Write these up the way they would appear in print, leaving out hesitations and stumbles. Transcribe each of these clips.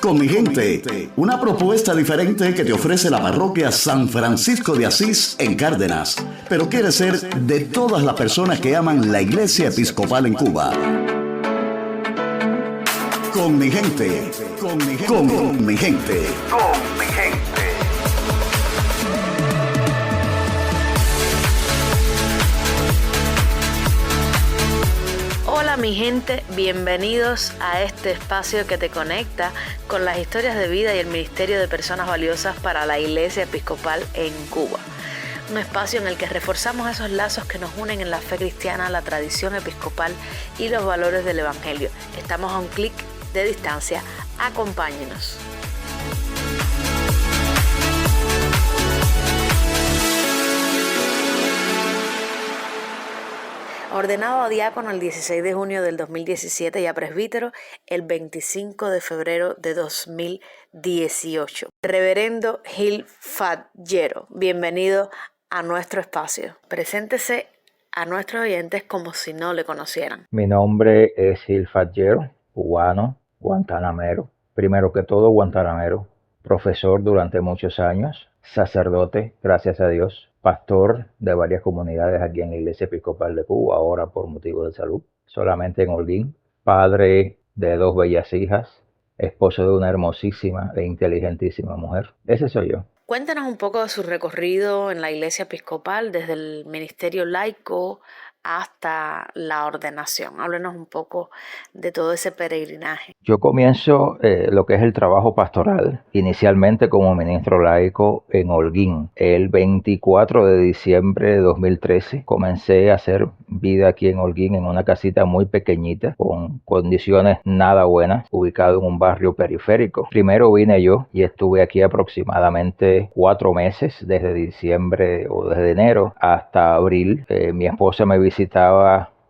con mi gente, una propuesta diferente que te ofrece la parroquia San Francisco de Asís en Cárdenas, pero quiere ser de todas las personas que aman la Iglesia Episcopal en Cuba. Con mi gente, con mi gente, con mi gente, con mi gente. Hola mi gente, bienvenidos a este espacio que te conecta con las historias de vida y el ministerio de personas valiosas para la Iglesia Episcopal en Cuba. Un espacio en el que reforzamos esos lazos que nos unen en la fe cristiana, la tradición episcopal y los valores del Evangelio. Estamos a un clic de distancia. Acompáñenos. Ordenado a diácono el 16 de junio del 2017 y a presbítero el 25 de febrero de 2018. Reverendo Gil Fadjero, bienvenido a nuestro espacio. Preséntese a nuestros oyentes como si no le conocieran. Mi nombre es Gil Fadjero, cubano, guantanamero. Primero que todo, guantanamero. Profesor durante muchos años, sacerdote, gracias a Dios, pastor de varias comunidades aquí en la Iglesia Episcopal de Cuba, ahora por motivos de salud, solamente en Holguín, padre de 2 bellas hijas, esposo de una hermosísima e inteligentísima mujer. Ese soy yo. Cuéntanos un poco de su recorrido en la Iglesia Episcopal, desde el ministerio laico hasta la ordenación. Háblenos un poco de todo ese peregrinaje. Yo comienzo lo que es el trabajo pastoral, inicialmente como ministro laico en Holguín. El 24 de diciembre de 2013 comencé a hacer vida aquí en Holguín en una casita muy pequeñita, con condiciones nada buenas, ubicado en un barrio periférico. Primero vine yo y estuve aquí aproximadamente 4 meses, desde diciembre o desde enero hasta abril. Mi esposa me visitaba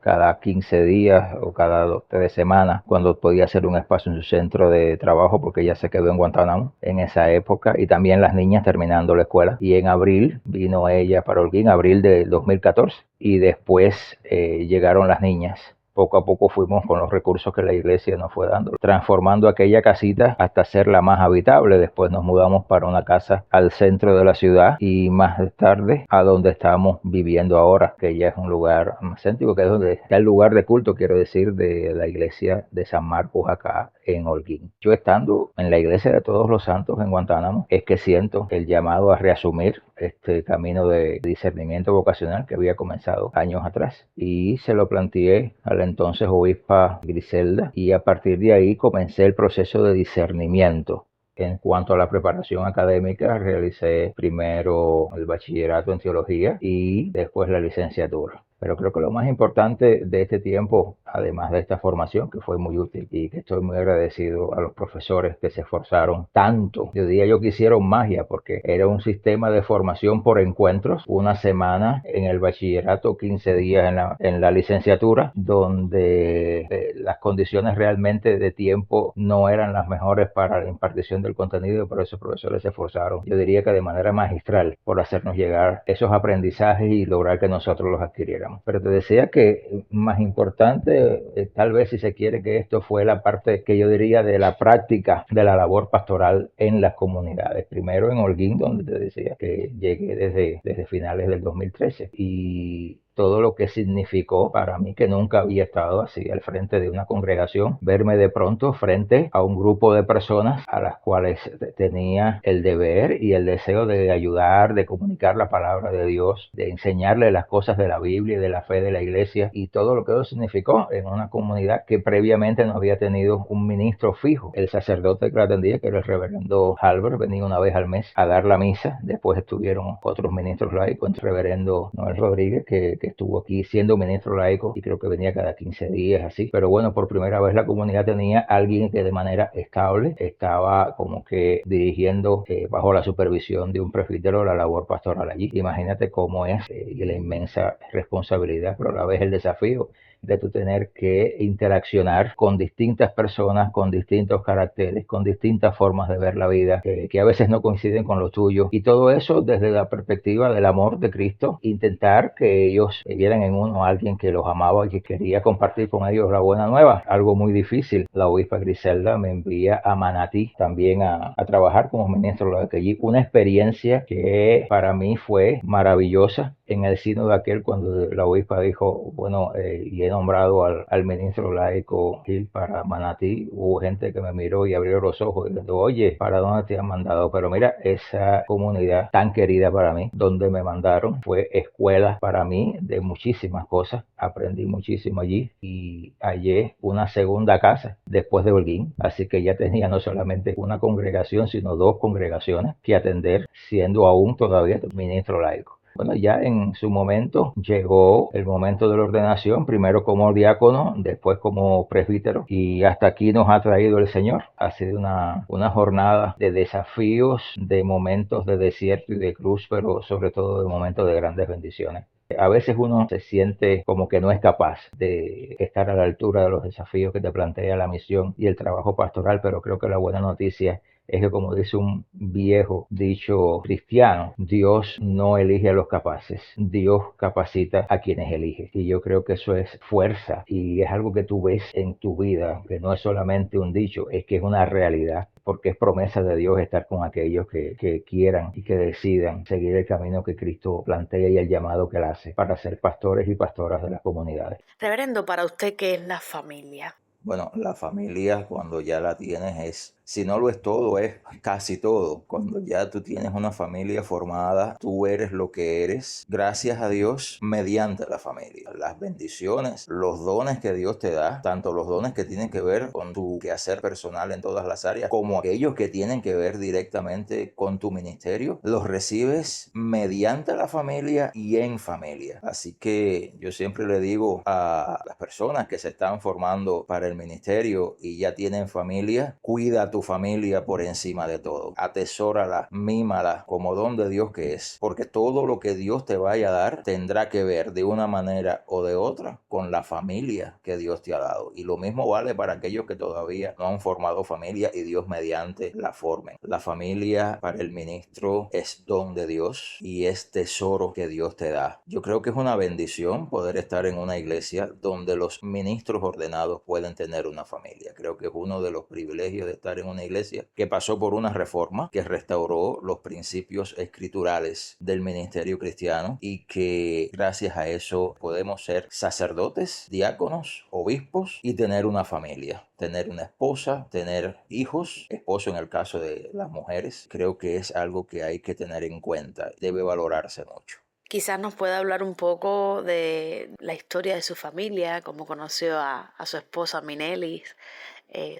cada 15 días o cada 2-3 semanas cuando podía hacer un espacio en su centro de trabajo, porque ella se quedó en Guantánamo en esa época, y también las niñas terminando la escuela. Y en abril vino ella para Holguín, abril del 2014, y después llegaron las niñas. Poco a poco fuimos con los recursos que la iglesia nos fue dando, transformando aquella casita hasta hacerla más habitable. Después nos mudamos para una casa al centro de la ciudad y más tarde a donde estamos viviendo ahora, que ya es un lugar más céntrico, que es donde está el lugar de culto, quiero decir, de la iglesia de San Marcos acá en Holguín. Yo estando en la iglesia de Todos los Santos en Guantánamo, es que siento el llamado a reasumir este camino de discernimiento vocacional que había comenzado años atrás, y se lo planteé a la entonces obispa Griselda, y a partir de ahí comencé el proceso de discernimiento. En cuanto a la preparación académica, realicé primero el bachillerato en teología y después la licenciatura. Pero creo que lo más importante de este tiempo, además de esta formación, que fue muy útil y que estoy muy agradecido a los profesores que se esforzaron tanto, yo diría yo que hicieron magia, porque era un sistema de formación por encuentros, una semana en el bachillerato, 15 días en la licenciatura, donde las condiciones realmente de tiempo no eran las mejores para la impartición del contenido, pero esos profesores se esforzaron, yo diría que de manera magistral, por hacernos llegar esos aprendizajes y lograr que nosotros los adquiriéramos. Pero te decía que más importante, tal vez si se quiere, que esto fue la parte que yo diría de la práctica de la labor pastoral en las comunidades. Primero en Holguín, donde te decía que llegué desde finales del 2013, y todo lo que significó para mí, que nunca había estado así al frente de una congregación, verme de pronto frente a un grupo de personas a las cuales tenía el deber y el deseo de ayudar, de comunicar la palabra de Dios, de enseñarle las cosas de la Biblia y de la fe de la iglesia, y todo lo que eso significó en una comunidad que previamente no había tenido un ministro fijo. El sacerdote que la atendía, que era el reverendo Halber, venía una vez al mes a dar la misa. Después estuvieron otros ministros laicos, el reverendo Noel Rodríguez, que estuvo aquí siendo ministro laico, y creo que venía cada 15 días así. Pero bueno, por primera vez la comunidad tenía alguien que de manera estable estaba como que dirigiendo bajo la supervisión de un presbítero la labor pastoral allí. Imagínate cómo es y la inmensa responsabilidad, pero a la vez el desafío de tú tener que interaccionar con distintas personas, con distintos caracteres, con distintas formas de ver la vida, que a veces no coinciden con lo tuyo. Y todo eso desde la perspectiva del amor de Cristo, intentar que ellos vieran en uno a alguien que los amaba y que quería compartir con ellos la buena nueva. Algo muy difícil. La obispa Griselda me envía a Manatí también a trabajar como ministro de allí. Una experiencia que para mí fue maravillosa en el sínodo de aquel, cuando la obispa dijo, bueno, y he nombrado al ministro laico Gil para Manatí. Hubo gente que me miró y abrió los ojos y dijo, oye, ¿para dónde te han mandado? Pero mira, esa comunidad tan querida para mí, donde me mandaron, fue escuela para mí de muchísimas cosas. Aprendí muchísimo allí y hallé una segunda casa después de Holguín. Así que ya tenía no solamente una congregación, sino dos congregaciones que atender, siendo aún todavía ministro laico. Bueno, ya en su momento llegó el momento de la ordenación, primero como diácono, después como presbítero, y hasta aquí nos ha traído el Señor. Ha sido una jornada de desafíos, de momentos de desierto y de cruz, pero sobre todo de momentos de grandes bendiciones. A veces uno se siente como que no es capaz de estar a la altura de los desafíos que te plantea la misión y el trabajo pastoral, pero creo que la buena noticia es que, como dice un viejo dicho cristiano, Dios no elige a los capaces, Dios capacita a quienes elige. Y yo creo que eso es fuerza y es algo que tú ves en tu vida, que no es solamente un dicho, es que es una realidad, porque es promesa de Dios estar con aquellos que quieran y que decidan seguir el camino que Cristo plantea y el llamado que él hace para ser pastores y pastoras de las comunidades. Reverendo, para usted, ¿qué es la familia? Bueno, la familia, cuando ya la tienes, si no lo es todo, es casi todo. Cuando ya tú tienes una familia formada, tú eres lo que eres, gracias a Dios, mediante la familia. Las bendiciones, los dones que Dios te da, tanto los dones que tienen que ver con tu quehacer personal en todas las áreas, como aquellos que tienen que ver directamente con tu ministerio, los recibes mediante la familia y en familia. Así que yo siempre le digo a las personas que se están formando para el ministerio y ya tienen familia, cuida a tu familia por encima de todo. Atesórala, mímala como don de Dios que es, porque todo lo que Dios te vaya a dar tendrá que ver de una manera o de otra con la familia que Dios te ha dado. Y lo mismo vale para aquellos que todavía no han formado familia y Dios mediante la formen. La familia para el ministro es don de Dios y es tesoro que Dios te da. Yo creo que es una bendición poder estar en una iglesia donde los ministros ordenados pueden tener una familia. Creo que es uno de los privilegios de estar en una iglesia que pasó por una reforma que restauró los principios escriturales del ministerio cristiano y que gracias a eso podemos ser sacerdotes, diáconos, obispos y tener una familia, tener una esposa, tener hijos, esposo en el caso de las mujeres. Creo que es algo que hay que tener en cuenta, debe valorarse mucho. Quizás nos pueda hablar un poco de la historia de su familia, cómo conoció a su esposa Minelis,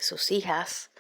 sus hijas,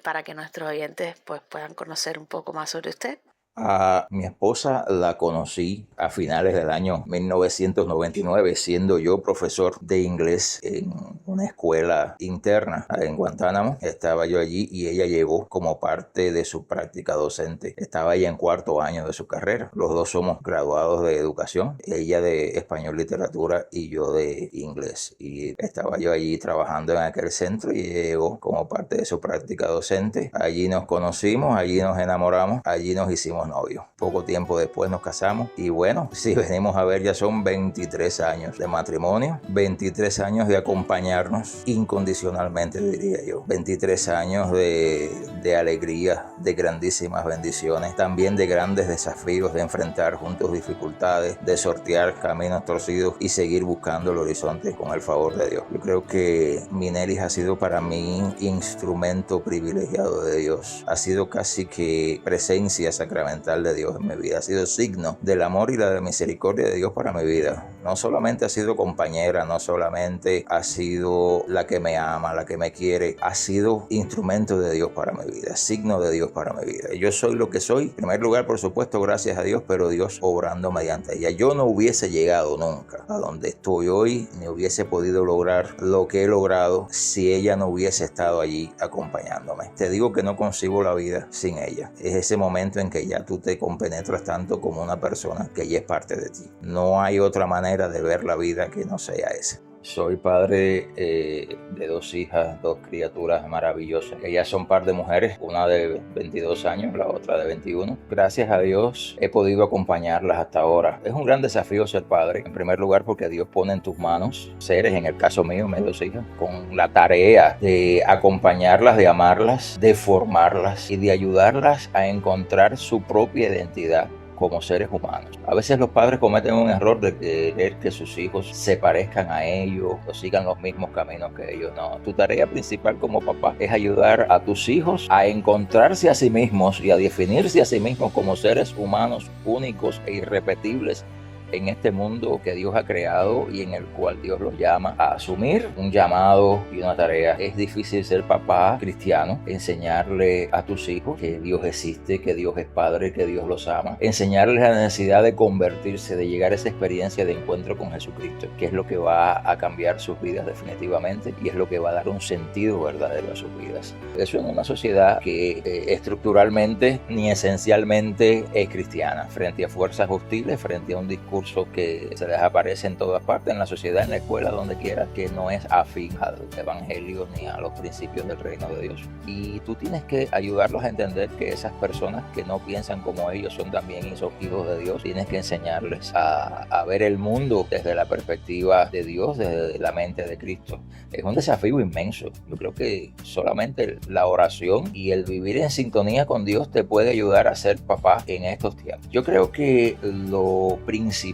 para que nuestros oyentes pues, puedan conocer un poco más sobre usted. A mi esposa la conocí a finales del año 1999, siendo yo profesor de inglés en una escuela interna en Guantánamo. Estaba yo allí y ella llegó como parte de su práctica docente. Estaba ella en cuarto año de su carrera. Los dos somos graduados de educación, ella de español literatura y yo de inglés. Y estaba yo allí trabajando en aquel centro y ella llegó como parte de su práctica docente. Allí nos conocimos, allí nos enamoramos, allí nos hicimos novios. Poco tiempo después nos casamos y bueno, si venimos a ver, ya son 23 años de matrimonio, 23 años de acompañarnos incondicionalmente, diría yo, 23 años de alegría, de grandísimas bendiciones, también de grandes desafíos, de enfrentar juntos dificultades, de sortear caminos torcidos y seguir buscando el horizonte con el favor de Dios. Yo creo que Minelis ha sido para mí instrumento privilegiado de Dios, ha sido casi que presencia sacramental de Dios en mi vida, ha sido signo del amor y la misericordia de Dios para mi vida. No solamente ha sido compañera, no solamente ha sido la que me ama, la que me quiere, ha sido instrumento de Dios para mi vida, signo de Dios para mi vida. Yo soy lo que soy, en primer lugar, por supuesto, gracias a Dios, pero Dios obrando mediante ella. Yo no hubiese llegado nunca a donde estoy hoy, ni hubiese podido lograr lo que he logrado si ella no hubiese estado allí acompañándome. Te digo que no concibo la vida sin ella. Es ese momento en que ya tú te compenetras tanto como una persona que ya es parte de ti. No hay otra manera de ver la vida que no sea esa. Soy padre de 2 hijas, 2 criaturas maravillosas. Ellas son par de mujeres, una de 22 años, la otra de 21. Gracias a Dios he podido acompañarlas hasta ahora. Es un gran desafío ser padre, en primer lugar porque Dios pone en tus manos seres, en el caso mío, mis 2 hijas, con la tarea de acompañarlas, de amarlas, de formarlas y de ayudarlas a encontrar su propia identidad como seres humanos. A veces los padres cometen un error de querer que sus hijos se parezcan a ellos o sigan los mismos caminos que ellos. No, tu tarea principal como papá es ayudar a tus hijos a encontrarse a sí mismos y a definirse a sí mismos como seres humanos únicos e irrepetibles en este mundo que Dios ha creado y en el cual Dios los llama a asumir un llamado y una tarea. Es difícil ser papá cristiano, enseñarle a tus hijos que Dios existe, que Dios es Padre, que Dios los ama, enseñarles la necesidad de convertirse, de llegar a esa experiencia de encuentro con Jesucristo, que es lo que va a cambiar sus vidas definitivamente y es lo que va a dar un sentido verdadero a sus vidas. Eso en una sociedad que estructuralmente ni esencialmente es cristiana, frente a fuerzas hostiles, frente a un discurso que se les aparece en todas partes, en la sociedad, en la escuela, donde quiera, que no es afín al evangelio ni a los principios del reino de Dios. Y tú tienes que ayudarlos a entender que esas personas que no piensan como ellos son también hijos de Dios. Tienes que enseñarles a ver el mundo desde la perspectiva de Dios, desde la mente de Cristo. Es un desafío inmenso. Yo creo que solamente la oración y el vivir en sintonía con Dios te puede ayudar a ser papá en estos tiempos. Yo creo que lo principal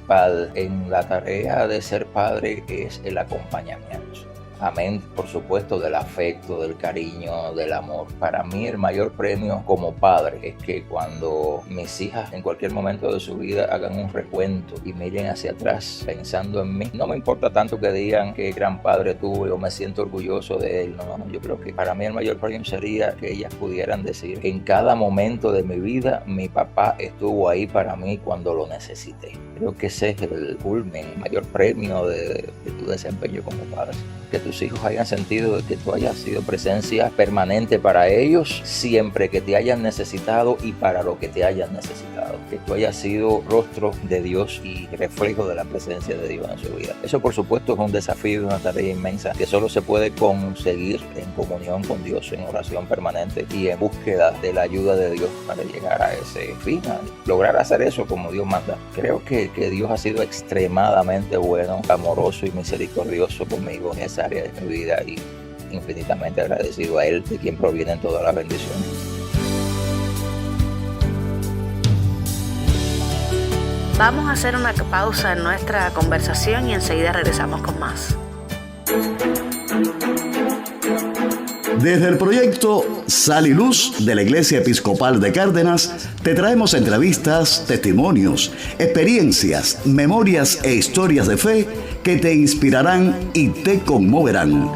en la tarea de ser padre es el acompañamiento. Amén, por supuesto, del afecto, del cariño, del amor. Para mí el mayor premio como padre es que cuando mis hijas en cualquier momento de su vida hagan un recuento y miren hacia atrás pensando en mí, no me importa tanto que digan qué gran padre tuve o me siento orgulloso de él. No, yo creo que para mí el mayor premio sería que ellas pudieran decir en cada momento de mi vida mi papá estuvo ahí para mí cuando lo necesité. Creo que ese es el culmen, el mayor premio de tu desempeño como padre. Que tus hijos hayan sentido de que tú hayas sido presencia permanente para ellos siempre que te hayan necesitado y para lo que te hayan necesitado. Que tú hayas sido rostro de Dios y reflejo de la presencia de Dios en su vida. Eso por supuesto es un desafío, una tarea inmensa que solo se puede conseguir en comunión con Dios, en oración permanente y en búsqueda de la ayuda de Dios para llegar a ese fin, a lograr hacer eso como Dios manda. Creo que Dios ha sido extremadamente bueno, amoroso y misericordioso conmigo en esa área de mi vida y infinitamente agradecido a Él, de quien provienen todas las bendiciones. Vamos a hacer una pausa en nuestra conversación y enseguida regresamos con más. Desde el proyecto Sal y Luz de la Iglesia Episcopal de Cárdenas, te traemos entrevistas, testimonios, experiencias, memorias e historias de fe que te inspirarán y te conmoverán.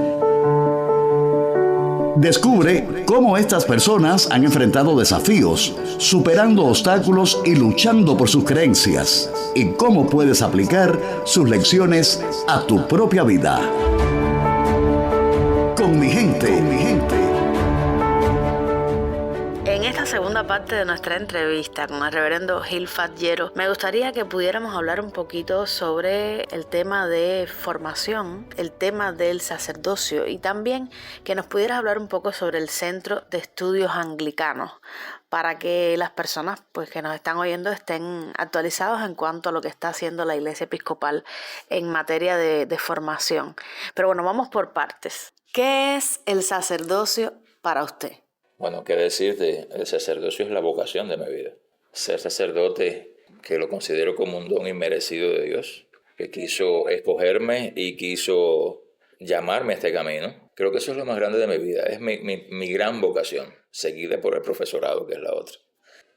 Descubre cómo estas personas han enfrentado desafíos, superando obstáculos y luchando por sus creencias, y cómo puedes aplicar sus lecciones a tu propia vida. Con mi gente. En esta segunda parte de nuestra entrevista con el reverendo Gil Fadjero, me gustaría que pudiéramos hablar un poquito sobre el tema de formación, el tema del sacerdocio y también que nos pudieras hablar un poco sobre el Centro de Estudios Anglicanos para que las personas que nos están oyendo estén actualizados en cuanto a lo que está haciendo la Iglesia Episcopal en materia de formación. Pero bueno, vamos por partes. ¿Qué es el sacerdocio para usted? Bueno, qué decirte, el sacerdocio es la vocación de mi vida. Ser sacerdote, que lo considero como un don inmerecido de Dios, que quiso escogerme y quiso llamarme a este camino. Creo que eso es lo más grande de mi vida, es mi gran vocación, seguida por el profesorado, que es la otra.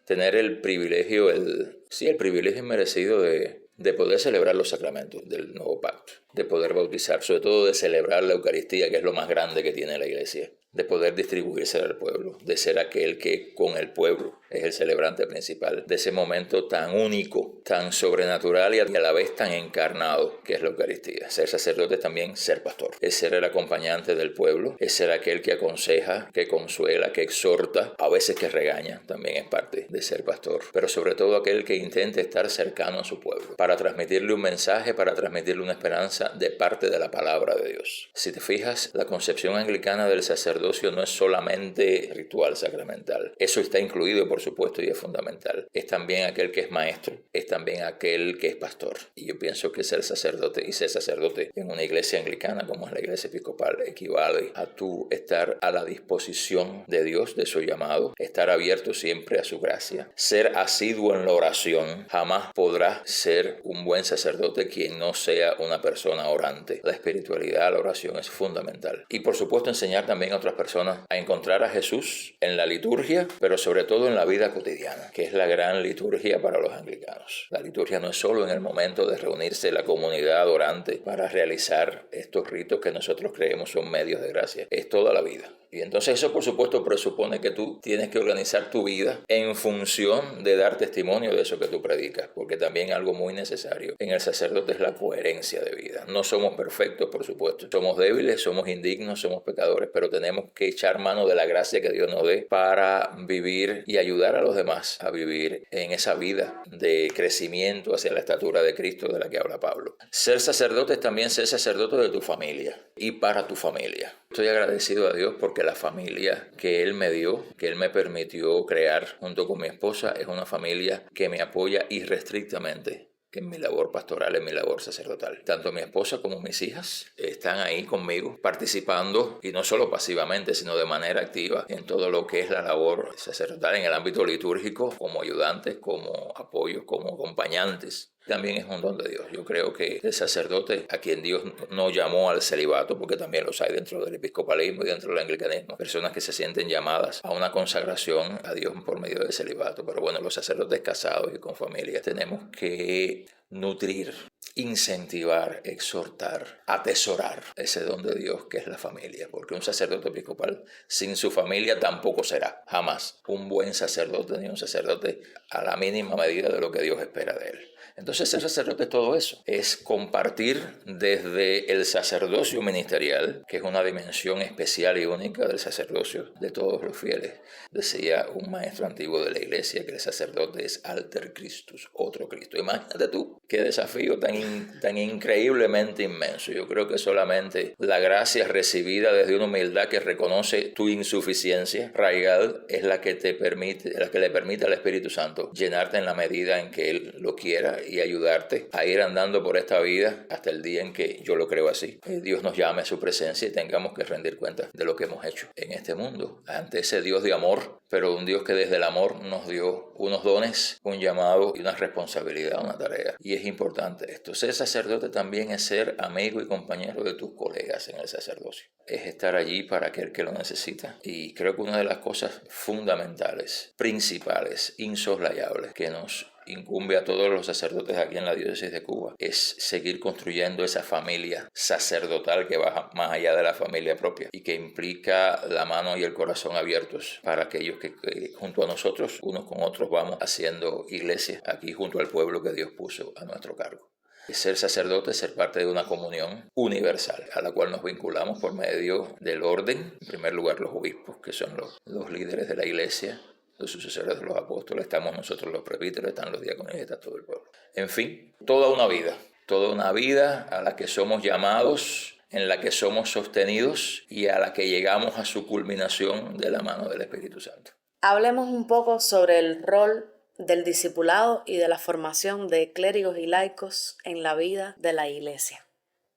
Tener el privilegio, el privilegio inmerecido de poder celebrar los sacramentos del nuevo pacto, de poder bautizar, sobre todo de celebrar la Eucaristía, que es lo más grande que tiene la Iglesia, de poder distribuirse al pueblo, de ser aquel que con el pueblo es el celebrante principal, de ese momento tan único, tan sobrenatural y a la vez tan encarnado que es la Eucaristía. Ser sacerdote es también ser pastor, es ser el acompañante del pueblo, es ser aquel que aconseja, que consuela, que exhorta, a veces que regaña, también es parte de ser pastor, pero sobre todo aquel que intenta estar cercano a su pueblo, para transmitirle un mensaje, para transmitirle una esperanza enseñanza de parte de la palabra de Dios. Si te fijas, la concepción anglicana del sacerdocio no es solamente ritual sacramental. Eso está incluido, por supuesto, y es fundamental. Es también aquel que es maestro, es también aquel que es pastor. Y yo pienso que ser sacerdote y ser sacerdote en una iglesia anglicana como es la iglesia episcopal equivale a tú estar a la disposición de Dios, de su llamado, estar abierto siempre a su gracia, ser asiduo en la oración. Jamás podrá ser un buen sacerdote quien no sea una persona orante. La espiritualidad, la oración es fundamental. Y por supuesto enseñar también a otras personas a encontrar a Jesús en la liturgia, pero sobre todo en la vida cotidiana, que es la gran liturgia para los anglicanos. La liturgia no es solo en el momento de reunirse la comunidad orante para realizar estos ritos que nosotros creemos son medios de gracia, es toda la vida. Y entonces eso por supuesto presupone que tú tienes que organizar tu vida en función de dar testimonio de eso que tú predicas, porque también algo muy necesario en el sacerdote es la coherencia de vida. No somos perfectos, por supuesto, somos débiles, somos indignos, somos pecadores, pero tenemos que echar mano de la gracia que Dios nos dé para vivir y ayudar a los demás a vivir en esa vida de crecimiento hacia la estatura de Cristo de la que habla Pablo. Ser sacerdote es también ser sacerdote de tu familia y para tu familia. Estoy agradecido a Dios porque la familia que Él me dio, que Él me permitió crear junto con mi esposa, es una familia que me apoya irrestrictamente en mi labor pastoral, en mi labor sacerdotal. Tanto mi esposa como mis hijas están ahí conmigo, participando, y no solo pasivamente, sino de manera activa en todo lo que es la labor sacerdotal en el ámbito litúrgico, como ayudantes, como apoyos, como acompañantes. También es un don de Dios. Yo creo que el sacerdote, a quien Dios no llamó al celibato, porque también los hay dentro del episcopalismo y dentro del anglicanismo, personas que se sienten llamadas a una consagración a Dios por medio del celibato. Pero bueno, los sacerdotes casados y con familia tenemos que nutrir, incentivar, exhortar, atesorar ese don de Dios que es la familia, porque un sacerdote episcopal sin su familia tampoco será jamás un buen sacerdote ni un sacerdote a la mínima medida de lo que Dios espera de él. Entonces ser sacerdote es todo eso, es compartir desde el sacerdocio ministerial, que es una dimensión especial y única del sacerdocio de todos los fieles. Decía un maestro antiguo de la iglesia que el sacerdote es alter Christus, otro Cristo. Imagínate tú, qué desafío tan increíblemente inmenso. Yo creo que solamente la gracia recibida desde una humildad que reconoce tu insuficiencia raigal es la que le permite al Espíritu Santo llenarte en la medida en que Él lo quiera y ayudarte a ir andando por esta vida hasta el día en que, yo lo creo así, Dios nos llame a su presencia y tengamos que rendir cuenta de lo que hemos hecho en este mundo ante ese Dios de amor, pero un Dios que desde el amor nos dio unos dones, un llamado y una responsabilidad, una tarea. Y es importante esto. Ser sacerdote también es ser amigo y compañero de tus colegas en el sacerdocio. Es estar allí para aquel que lo necesita. Y creo que una de las cosas fundamentales, principales, insoslayables que nos incumbe a todos los sacerdotes aquí en la diócesis de Cuba es seguir construyendo esa familia sacerdotal que va más allá de la familia propia y que implica la mano y el corazón abiertos para aquellos que junto a nosotros, unos con otros, vamos haciendo iglesia aquí junto al pueblo que Dios puso a nuestro cargo. Ser sacerdote es ser parte de una comunión universal a la cual nos vinculamos por medio del orden. En primer lugar, los obispos, que son los líderes de la iglesia, los sucesores de los apóstoles, estamos nosotros los presbíteros, están los diáconos y está todo el pueblo. En fin, toda una vida a la que somos llamados, en la que somos sostenidos y a la que llegamos a su culminación de la mano del Espíritu Santo. Hablemos un poco sobre el rol del discipulado y de la formación de clérigos y laicos en la vida de la iglesia.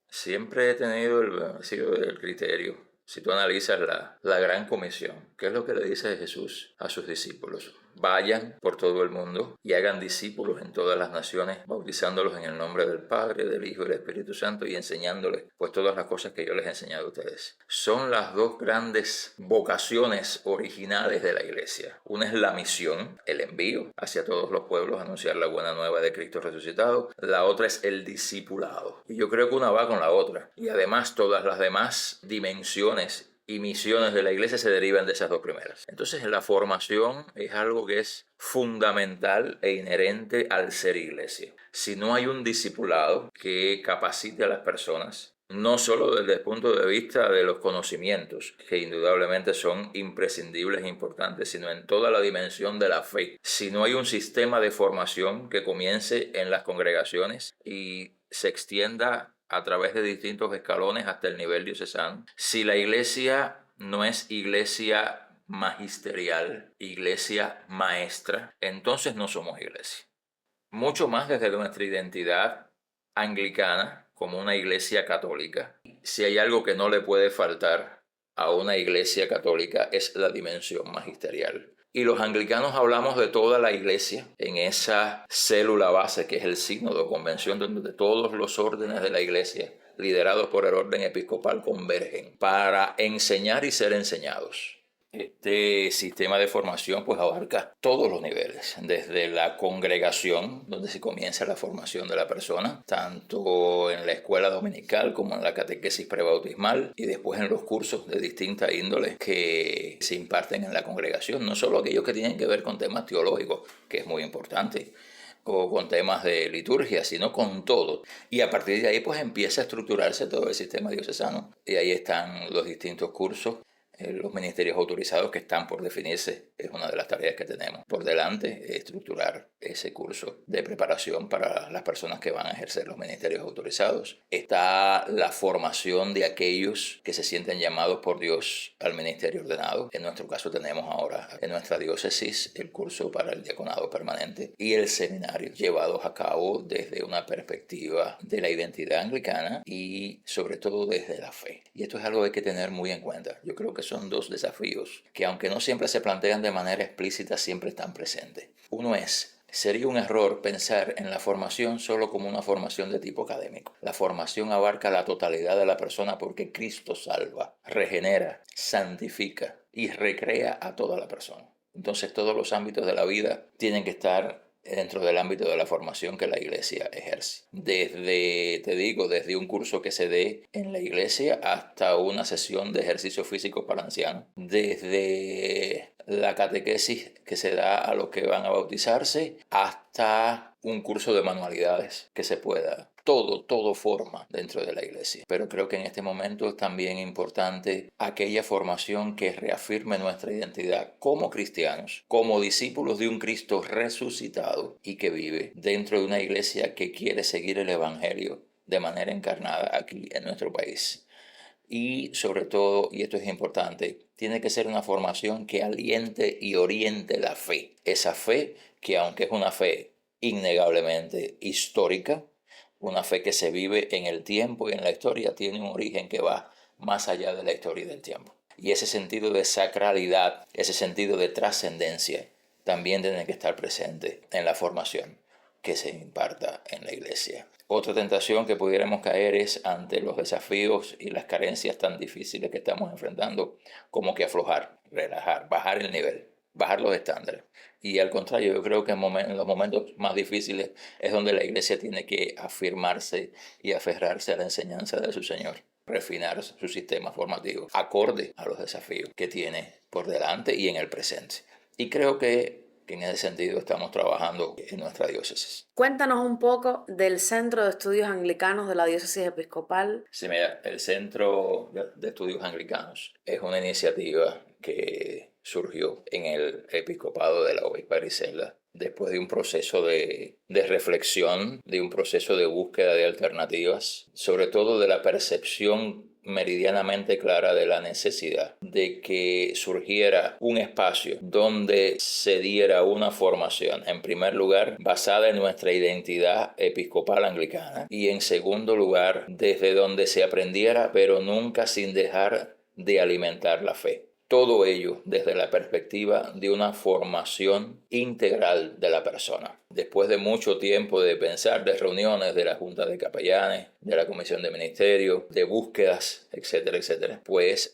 Siempre he tenido el criterio. Si tú analizas la gran comisión, ¿qué es lo que le dice Jesús a sus discípulos? Vayan por todo el mundo y hagan discípulos en todas las naciones, bautizándolos en el nombre del Padre, del Hijo y del Espíritu Santo y enseñándoles pues todas las cosas que yo les he enseñado a ustedes. Son las dos grandes vocaciones originales de la iglesia. Una es la misión, el envío hacia todos los pueblos, anunciar la buena nueva de Cristo resucitado. La otra es el discipulado. Y yo creo que una va con la otra. Y además todas las demás dimensiones y misiones de la iglesia se derivan de esas dos primeras. Entonces la formación es algo que es fundamental e inherente al ser iglesia. Si no hay un discipulado que capacite a las personas, no solo desde el punto de vista de los conocimientos, que indudablemente son imprescindibles e importantes, sino en toda la dimensión de la fe. Si no hay un sistema de formación que comience en las congregaciones y se extienda a través de distintos escalones hasta el nivel diocesano. Si la iglesia no es iglesia magisterial, iglesia maestra, entonces no somos iglesia. Mucho más desde nuestra identidad anglicana como una iglesia católica. Si hay algo que no le puede faltar a una iglesia católica es la dimensión magisterial. Y los anglicanos hablamos de toda la iglesia en esa célula base que es el sínodo, convención donde todos los órdenes de la iglesia liderados por el orden episcopal convergen para enseñar y ser enseñados. Este sistema de formación pues abarca todos los niveles, desde la congregación, donde se comienza la formación de la persona, tanto en la escuela dominical como en la catequesis prebautismal y después en los cursos de distinta índole que se imparten en la congregación, no solo aquellos que tienen que ver con temas teológicos, que es muy importante, o con temas de liturgia, sino con todo. Y a partir de ahí pues empieza a estructurarse todo el sistema diocesano. Y ahí están los distintos cursos, los ministerios autorizados que están por definirse. Es una de las tareas que tenemos por delante, estructurar ese curso de preparación para las personas que van a ejercer los ministerios autorizados. Está la formación de aquellos que se sienten llamados por Dios al ministerio ordenado. En nuestro caso tenemos ahora en nuestra diócesis el curso para el diaconado permanente y el seminario, llevados a cabo desde una perspectiva de la identidad anglicana y sobre todo desde la fe. Y esto es algo que hay que tener muy en cuenta. Yo creo que son dos desafíos que, aunque no siempre se plantean de manera explícita, siempre están presentes. Uno es: sería un error pensar en la formación solo como una formación de tipo académico. La formación abarca la totalidad de la persona porque Cristo salva, regenera, santifica y recrea a toda la persona. Entonces todos los ámbitos de la vida tienen que estar dentro del ámbito de la formación que la iglesia ejerce. Desde un curso que se dé en la iglesia hasta una sesión de ejercicio físico para ancianos. Desde la catequesis que se da a los que van a bautizarse hasta un curso de manualidades que se pueda. Todo forma dentro de la iglesia. Pero creo que en este momento es también importante aquella formación que reafirme nuestra identidad como cristianos, como discípulos de un Cristo resucitado y que vive dentro de una iglesia que quiere seguir el evangelio de manera encarnada aquí en nuestro país. Y sobre todo, y esto es importante, tiene que ser una formación que aliente y oriente la fe. Esa fe que, aunque es una fe innegablemente histórica, una fe que se vive en el tiempo y en la historia, tiene un origen que va más allá de la historia y del tiempo. Y ese sentido de sacralidad, ese sentido de trascendencia, también tiene que estar presente en la formación que se imparta en la iglesia. Otra tentación que pudiéramos caer es ante los desafíos y las carencias tan difíciles que estamos enfrentando, como que aflojar, relajar, bajar el nivel, bajar los estándares. Y al contrario, yo creo que en los momentos más difíciles es donde la iglesia tiene que afirmarse y aferrarse a la enseñanza de su Señor, refinar su sistema formativo, acorde a los desafíos que tiene por delante y en el presente. Y creo que en ese sentido estamos trabajando en nuestra diócesis. Cuéntanos un poco del Centro de Estudios Anglicanos de la Diócesis Episcopal. Sí, mira, el Centro de Estudios Anglicanos es una iniciativa que surgió en el episcopado de la obispa Griselda después de un proceso de reflexión, de un proceso de búsqueda de alternativas, sobre todo de la percepción meridianamente clara de la necesidad de que surgiera un espacio donde se diera una formación, en primer lugar, basada en nuestra identidad episcopal anglicana y en segundo lugar, desde donde se aprendiera, pero nunca sin dejar de alimentar la fe. Todo ello desde la perspectiva de una formación integral de la persona. Después de mucho tiempo de pensar, de reuniones de la Junta de Capellanes, de la Comisión de Ministerio, de búsquedas, etcétera, etcétera, pues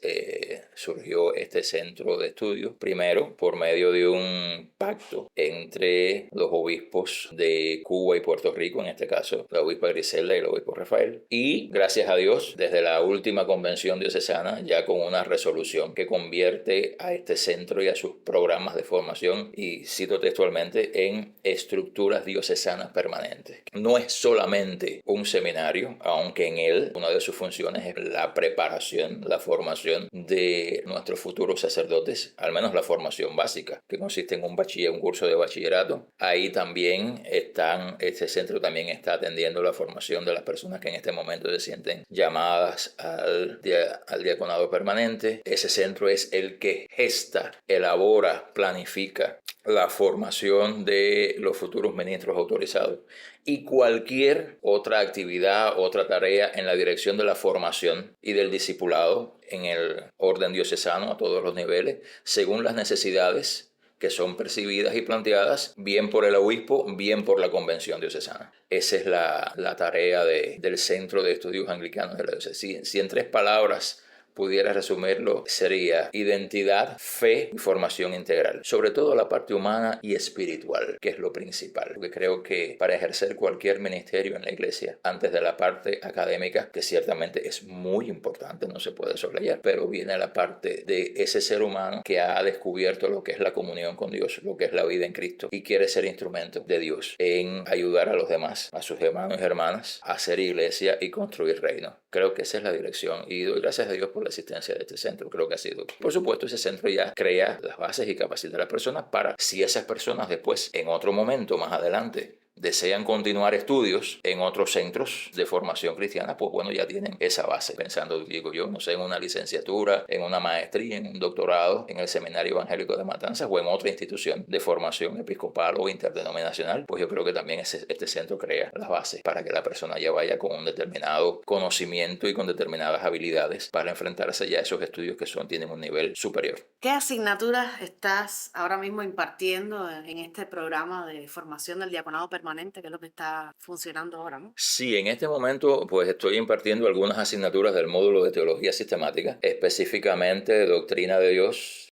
surgió este centro de estudios, primero por medio de un pacto entre los obispos de Cuba y Puerto Rico, en este caso la obispa Griselda y el obispo Rafael, y gracias a Dios, desde la última convención diocesana, ya con una resolución que convierte convierte a este centro y a sus programas de formación, y cito textualmente, en estructuras diocesanas permanentes. No es solamente un seminario, aunque en él una de sus funciones es la preparación, la formación de nuestros futuros sacerdotes, al menos la formación básica, que consiste en un curso de bachillerato. Ahí también este centro también está atendiendo la formación de las personas que en este momento se sienten llamadas al diaconado permanente. Ese centro es el que gesta, elabora, planifica la formación de los futuros ministros autorizados y cualquier otra actividad, otra tarea en la dirección de la formación y del discipulado en el orden diocesano a todos los niveles, según las necesidades que son percibidas y planteadas bien por el obispo, bien por la convención diocesana. Esa es la tarea del Centro de Estudios Anglicanos de la Diócesis. Si en 3 palabras pudiera resumirlo, sería identidad, fe y formación integral. Sobre todo la parte humana y espiritual, que es lo principal. Porque creo que para ejercer cualquier ministerio en la iglesia, antes de la parte académica, que ciertamente es muy importante, no se puede soslayar, pero viene la parte de ese ser humano que ha descubierto lo que es la comunión con Dios, lo que es la vida en Cristo, y quiere ser instrumento de Dios en ayudar a los demás, a sus hermanos y hermanas, a hacer iglesia y construir reino. Creo que esa es la dirección, y doy gracias a Dios por la existencia de este centro. Creo que ha sido, por supuesto, ese centro ya crea las bases y capacita a las personas para, si esas personas después, en otro momento más adelante, desean continuar estudios en otros centros de formación cristiana, pues bueno, ya tienen esa base. Pensando, digo yo, no sé, en una licenciatura, en una maestría, en un doctorado, en el Seminario Evangélico de Matanzas o en otra institución de formación episcopal o interdenominacional, pues yo creo que también este centro crea las bases para que la persona ya vaya con un determinado conocimiento y con determinadas habilidades para enfrentarse ya a esos estudios que tienen un nivel superior. ¿Qué asignaturas estás ahora mismo impartiendo en este programa de formación del diaconado permanente, que es lo que está funcionando ahora, ¿no? Sí, en este momento pues estoy impartiendo algunas asignaturas del módulo de teología sistemática, específicamente doctrina de Dios,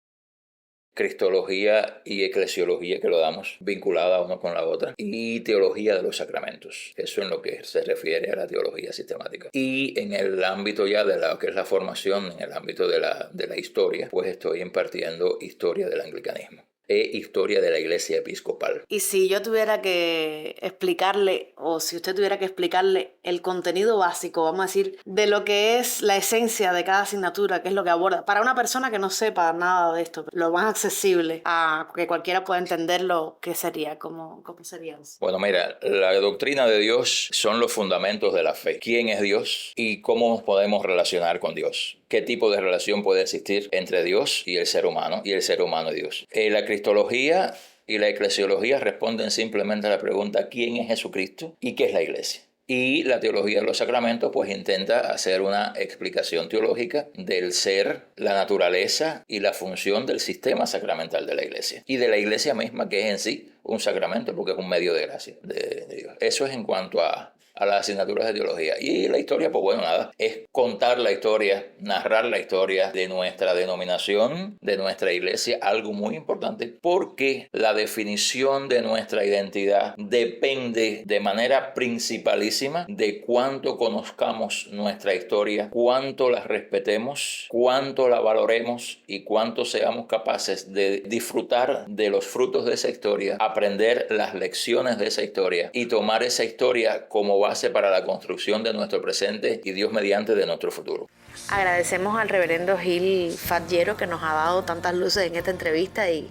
cristología y eclesiología, que lo damos vinculada una con la otra, y teología de los sacramentos. Eso en lo que se refiere a la teología sistemática. Y en el ámbito ya de lo que es la formación, en el ámbito de la historia, pues estoy impartiendo historia del anglicanismo e historia de la Iglesia Episcopal. Y si yo tuviera que explicarle, o si usted tuviera que explicarle el contenido básico, vamos a decir, de lo que es la esencia de cada asignatura, qué es lo que aborda, para una persona que no sepa nada de esto, lo más accesible a que cualquiera pueda entenderlo, ¿qué sería? ¿Cómo sería eso? Bueno, mira, la doctrina de Dios son los fundamentos de la fe. ¿Quién es Dios y cómo nos podemos relacionar con Dios? ¿Qué tipo de relación puede existir entre Dios y el ser humano y y Dios? La cristología y la eclesiología responden simplemente a la pregunta ¿quién es Jesucristo y qué es la iglesia? Y la teología de los sacramentos pues intenta hacer una explicación teológica del ser, la naturaleza y la función del sistema sacramental de la iglesia. Y de la iglesia misma, que es en sí un sacramento porque es un medio de gracia de Dios. Eso es en cuanto a las asignaturas de teología. Y la historia, pues bueno, nada, es contar la historia, narrar la historia de nuestra denominación, de nuestra iglesia, algo muy importante, porque la definición de nuestra identidad depende de manera principalísima de cuánto conozcamos nuestra historia, cuánto la respetemos, cuánto la valoremos y cuánto seamos capaces de disfrutar de los frutos de esa historia, aprender las lecciones de esa historia y tomar esa historia como base para la construcción de nuestro presente y Dios mediante de nuestro futuro. Agradecemos al reverendo Gil Fadjero que nos ha dado tantas luces en esta entrevista y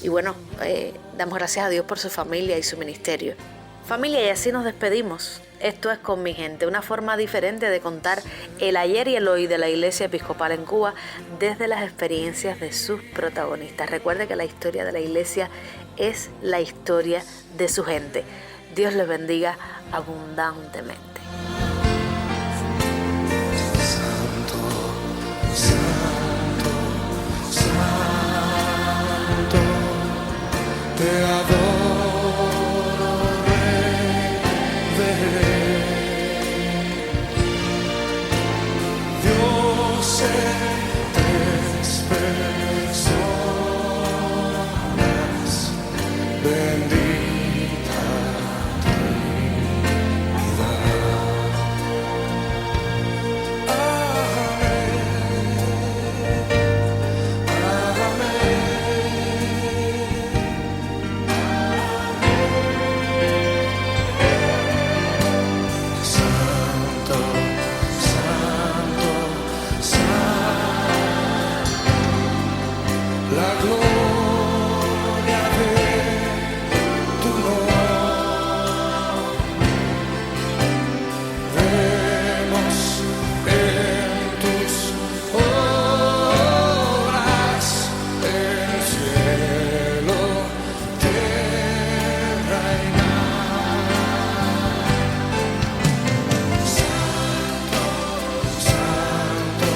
bueno, damos gracias a Dios por su familia y su ministerio. Familia, y así nos despedimos. Esto es Con mi gente, una forma diferente de contar el ayer y el hoy de la Iglesia Episcopal en Cuba desde las experiencias de sus protagonistas. Recuerde que la historia de la Iglesia es la historia de su gente. Dios les bendiga abundantemente. Santo, Santo, Santo, te adoro, Rey de Dios en 3 personas, bendita Trinidad. la gloria de tu nombre. Vemos en tus obras el cielo, tierra y mar. Santo, santo,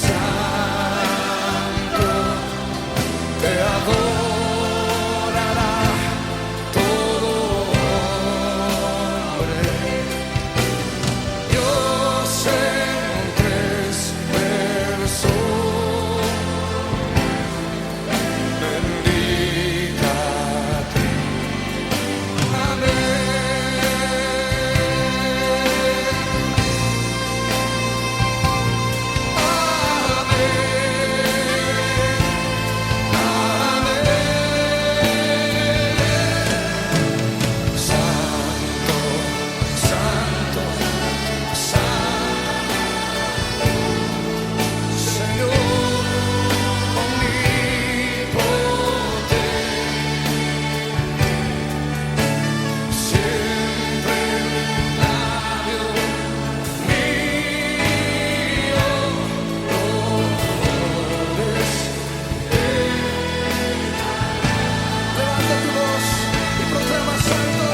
santo, te adorará todo hombre. Dios en tres versos, bendícate. Amén. Santo, santo, santo, Señor omnipotente, siempre labio mío, honores. Levanta tu voz y proclama santo.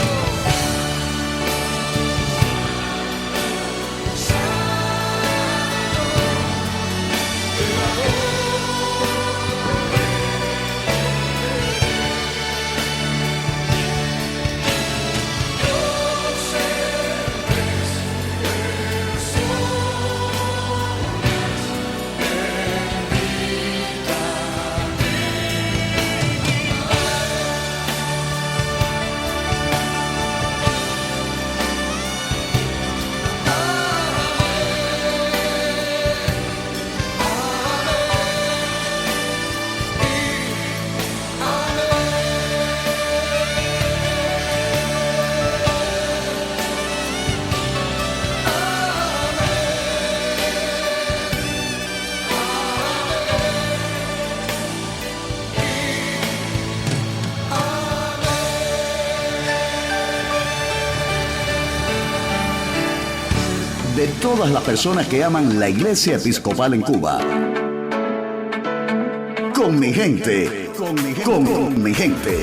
De todas las personas que aman la Iglesia Episcopal en Cuba. Con mi gente, con mi gente.